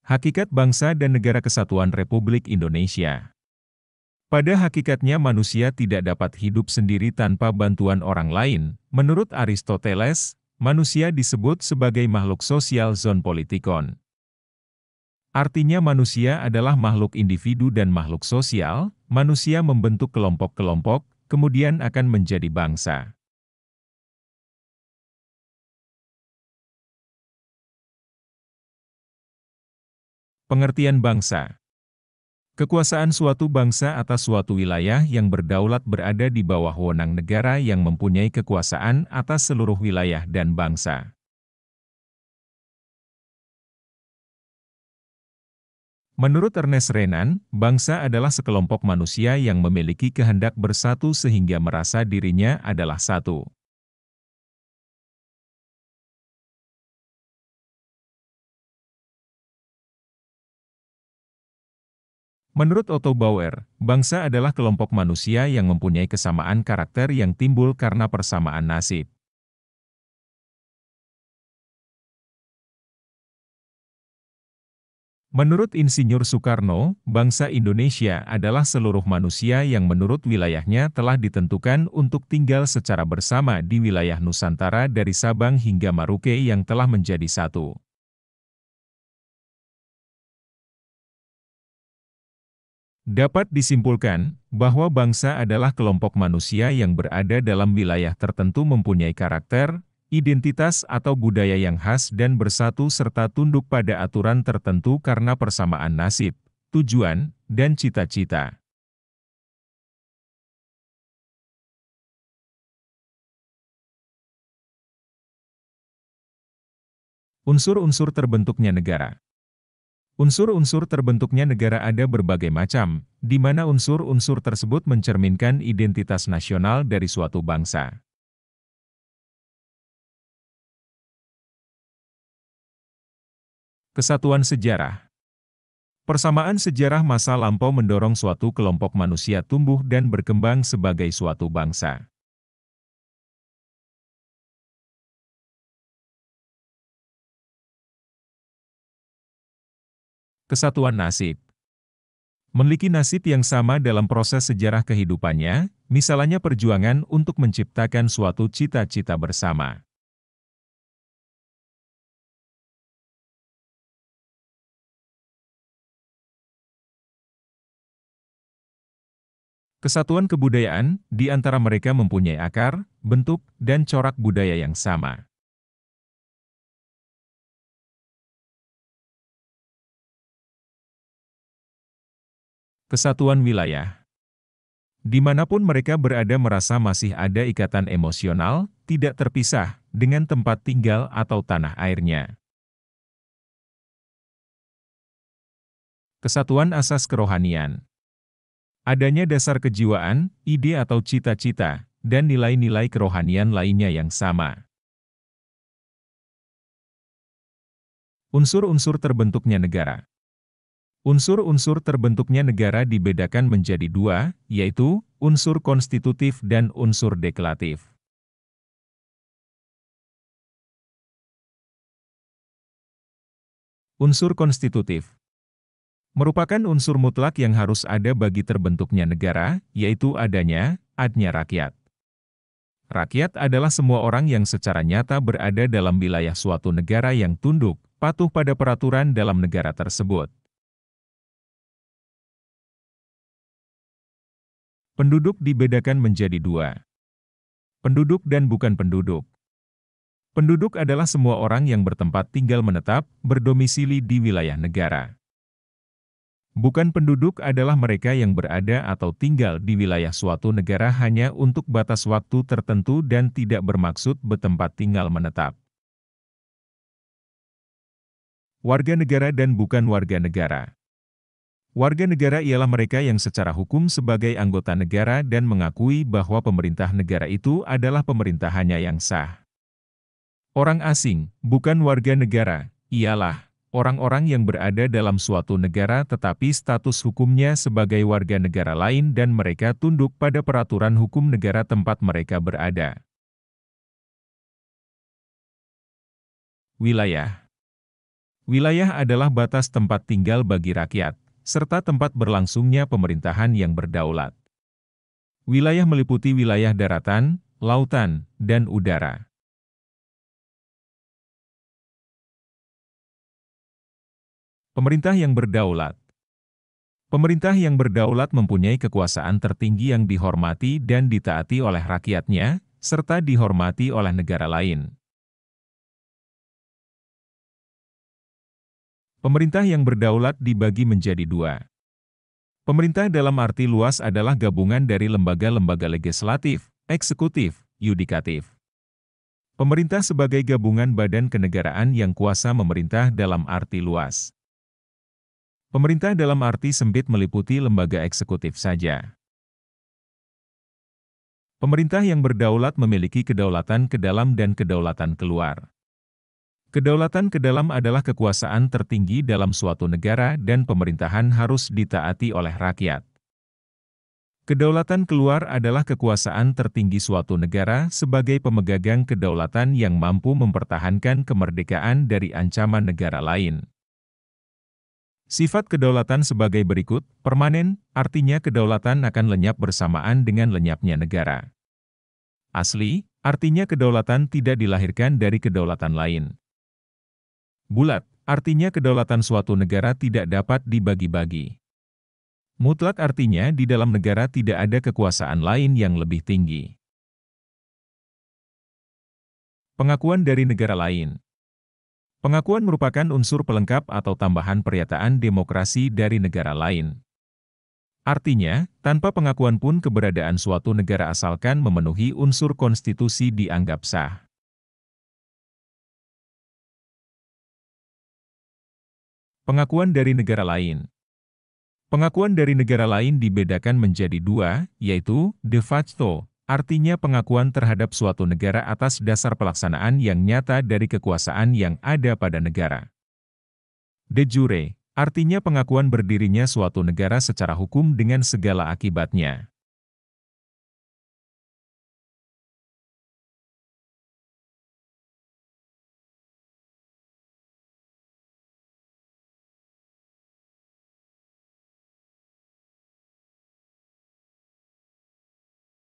Hakikat Bangsa dan Negara Kesatuan Republik Indonesia. Pada hakikatnya manusia tidak dapat hidup sendiri tanpa bantuan orang lain. Menurut Aristoteles, manusia disebut sebagai makhluk sosial zon politikon. Artinya manusia adalah makhluk individu dan makhluk sosial, manusia membentuk kelompok-kelompok, kemudian akan menjadi bangsa. Pengertian bangsa. Kekuasaan suatu bangsa atas suatu wilayah yang berdaulat berada di bawah wewenang negara yang mempunyai kekuasaan atas seluruh wilayah dan bangsa. Menurut Ernest Renan, bangsa adalah sekelompok manusia yang memiliki kehendak bersatu sehingga merasa dirinya adalah satu. Menurut Otto Bauer, bangsa adalah kelompok manusia yang mempunyai kesamaan karakter yang timbul karena persamaan nasib. Menurut Insinyur Soekarno, bangsa Indonesia adalah seluruh manusia yang menurut wilayahnya telah ditentukan untuk tinggal secara bersama di wilayah Nusantara dari Sabang hingga Maroke yang telah menjadi satu. Dapat disimpulkan, bahwa bangsa adalah kelompok manusia yang berada dalam wilayah tertentu mempunyai karakter, identitas atau budaya yang khas dan bersatu serta tunduk pada aturan tertentu karena persamaan nasib, tujuan, dan cita-cita. Unsur-unsur terbentuknya negara. Unsur-unsur terbentuknya negara ada berbagai macam, di mana unsur-unsur tersebut mencerminkan identitas nasional dari suatu bangsa. Kesatuan sejarah. Persamaan sejarah masa lampau mendorong suatu kelompok manusia tumbuh dan berkembang sebagai suatu bangsa. Kesatuan nasib. Memiliki nasib yang sama dalam proses sejarah kehidupannya, misalnya perjuangan untuk menciptakan suatu cita-cita bersama. Kesatuan kebudayaan, di antara mereka mempunyai akar, bentuk, dan corak budaya yang sama. Kesatuan wilayah. Dimanapun mereka berada merasa masih ada ikatan emosional, tidak terpisah, dengan tempat tinggal atau tanah airnya. Kesatuan asas kerohanian. Adanya dasar kejiwaan, ide atau cita-cita, dan nilai-nilai kerohanian lainnya yang sama. Unsur-unsur terbentuknya negara. Unsur-unsur terbentuknya negara dibedakan menjadi dua, yaitu unsur konstitutif dan unsur deklaratif. Unsur konstitutif merupakan unsur mutlak yang harus ada bagi terbentuknya negara, yaitu adanya rakyat. Rakyat adalah semua orang yang secara nyata berada dalam wilayah suatu negara yang tunduk, patuh pada peraturan dalam negara tersebut. Penduduk dibedakan menjadi dua. Penduduk dan bukan penduduk. Penduduk adalah semua orang yang bertempat tinggal menetap, berdomisili di wilayah negara. Bukan penduduk adalah mereka yang berada atau tinggal di wilayah suatu negara hanya untuk batas waktu tertentu dan tidak bermaksud bertempat tinggal menetap. Warga negara dan bukan warga negara. Warga negara ialah mereka yang secara hukum sebagai anggota negara dan mengakui bahwa pemerintah negara itu adalah pemerintahannya yang sah. Orang asing, bukan warga negara, ialah orang-orang yang berada dalam suatu negara tetapi status hukumnya sebagai warga negara lain dan mereka tunduk pada peraturan hukum negara tempat mereka berada. Wilayah. Wilayah adalah batas tempat tinggal bagi rakyat, serta tempat berlangsungnya pemerintahan yang berdaulat. Wilayah meliputi wilayah daratan, lautan, dan udara. Pemerintah yang berdaulat. Pemerintah yang berdaulat mempunyai kekuasaan tertinggi yang dihormati dan ditaati oleh rakyatnya, serta dihormati oleh negara lain. Pemerintah yang berdaulat dibagi menjadi dua. Pemerintah dalam arti luas adalah gabungan dari lembaga-lembaga legislatif, eksekutif, yudikatif. Pemerintah sebagai gabungan badan kenegaraan yang kuasa memerintah dalam arti luas. Pemerintah dalam arti sempit meliputi lembaga eksekutif saja. Pemerintah yang berdaulat memiliki kedaulatan ke dalam dan kedaulatan keluar. Kedaulatan ke dalam adalah kekuasaan tertinggi dalam suatu negara dan pemerintahan harus ditaati oleh rakyat. Kedaulatan keluar adalah kekuasaan tertinggi suatu negara sebagai pemegang kedaulatan yang mampu mempertahankan kemerdekaan dari ancaman negara lain. Sifat kedaulatan sebagai berikut, permanen, artinya kedaulatan akan lenyap bersamaan dengan lenyapnya negara. Asli, artinya kedaulatan tidak dilahirkan dari kedaulatan lain. Bulat, artinya kedaulatan suatu negara tidak dapat dibagi-bagi. Mutlak artinya di dalam negara tidak ada kekuasaan lain yang lebih tinggi. Pengakuan dari negara lain. Pengakuan merupakan unsur pelengkap atau tambahan pernyataan demokrasi dari negara lain. Artinya, tanpa pengakuan pun keberadaan suatu negara asalkan memenuhi unsur konstitusi dianggap sah. Pengakuan dari negara lain. Pengakuan dari negara lain dibedakan menjadi dua, yaitu de facto, artinya pengakuan terhadap suatu negara atas dasar pelaksanaan yang nyata dari kekuasaan yang ada pada negara. De jure, artinya pengakuan berdirinya suatu negara secara hukum dengan segala akibatnya.